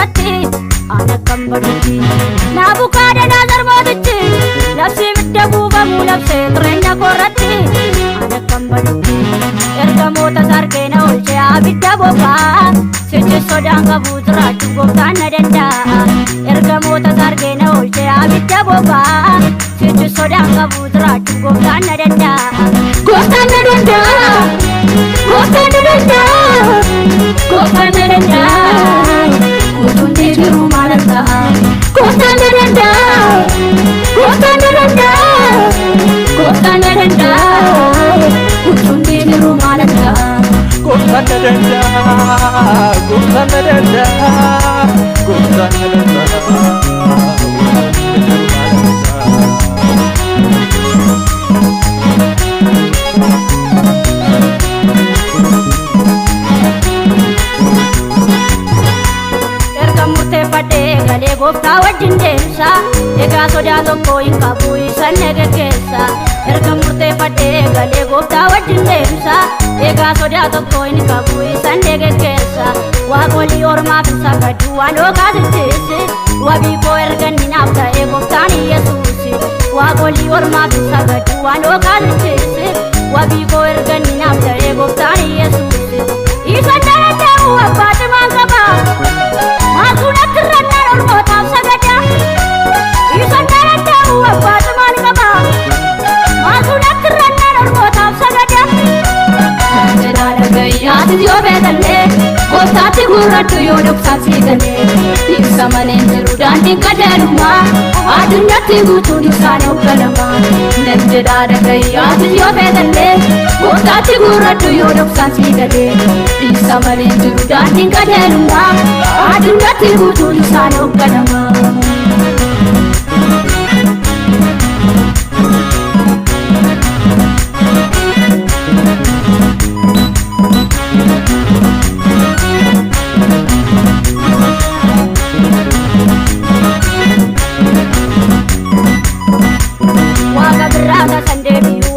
قرتي أنا كم بدي نابو كادا نظر مودتي نفسي بدبو بمو نفسي ترينا قرتي أنا كم بدي إرجع موتا ساركينا ولشي أبدا بوكا سيجي سودان كبوترا جوكو تانا دندا إرجع موتا ساركينا ولشي أبدا بوكا سيجي سودان كبوترا جوكو تانا دندا كوتانا دندا كوتانا دندا كوتانا دندا كوتوني جرو مالتا كوتانا دندا كوتانا دندا كوتانا دندا كوتوني جرو مالتا كوتانا دندا كوتانا دندا كوتانا دندا Gofta wajjin deemsa egaa sodaa tokko hin qabu isan negeggeessa erga murteeffadhee galee gooftaa wajjin deemsa egaa sodaa tokko hin qabu isan negeggeessa waaqolii ormaaf hin sagadu waan dhookaasitteesse wabii koo erganni naaf ta'e gooftaan Yesuusi waaqolii ormaaf hin sagadu waan dhookaasitteesse wabii koo erganni naaf ta'e gooftaan Yesuusi isan danda'u abbaati maan qaba maasuunatti irrannaan ormootaaf sagada isan danda'u abbaati maan qaba maasuunatti irrannaan ormootaaf sagada jedhaadha gayyaatis yoo beekallee gooftaatti gurradhu yoo dhoksaaf siigalee ibsa malee jiru daandiin qajeelumaa addunyaatti guutuun isaan hoogganamaa nan jedhaadha gayyaatis yoo beekallee gooftaatti gurradhu yoo dhoksaaf siigalee ibsa malee jiru daandiin qajeelumaa addunyaatti guutuun isaan hoogganamaa.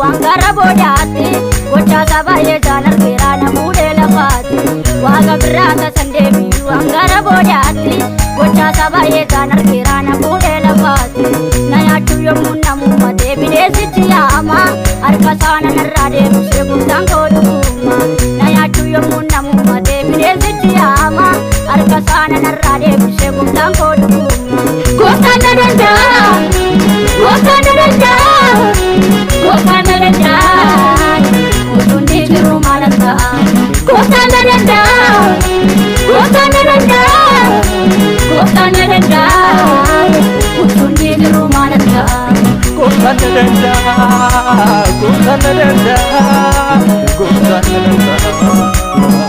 Angara bodaati gocha sabaye janar kirana mude lafati waga birata sandebi angara bodaati gocha sabaye janar kirana mude lafati naya tuyo munna mumate bidesi tiyama arkasana narade muse gumtango duma naya tuyo munna mumate bidesi tiyama arkasana narade muse gumtango duma kotana danda kotana danda kotana danda kutundi jiru malata kotana danda kotana danda kotana danda kutundi jiru malata kotana danda kotana danda kotana danda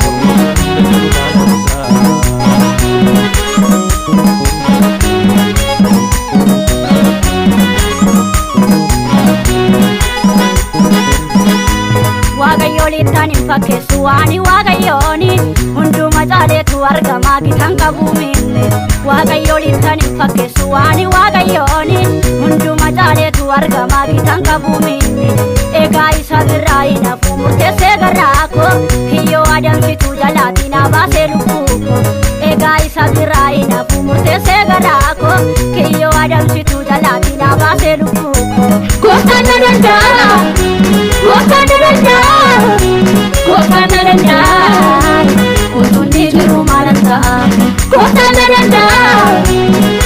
Wagayolitan infakkeessu waani wagayooni hunduma caaleetu argamaa gitan qabuuminne Wagayolitan infakkeessu waani wagayooni hunduma caaleetu argamaa gitan qabuuminne egaa isa birraa hin hafu murteessee garraako kiyyoo adamsitu jalaatiin abaasee lubbuuko egaa isa birraa hin hafu murteessee garraako kiyyoo adamsitu jalaatiin abaasee lubbuuko gooftaan danda'a gooftaan danda'a gooftaan danda'a kutundi jiru malata gooftaan danda'a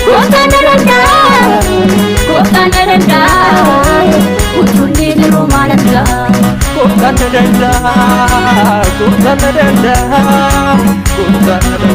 gooftaan danda'a gooftaan danda'a kutundi jiru malata gooftaan danda'a gooftaan danda'a gooftaan danda'a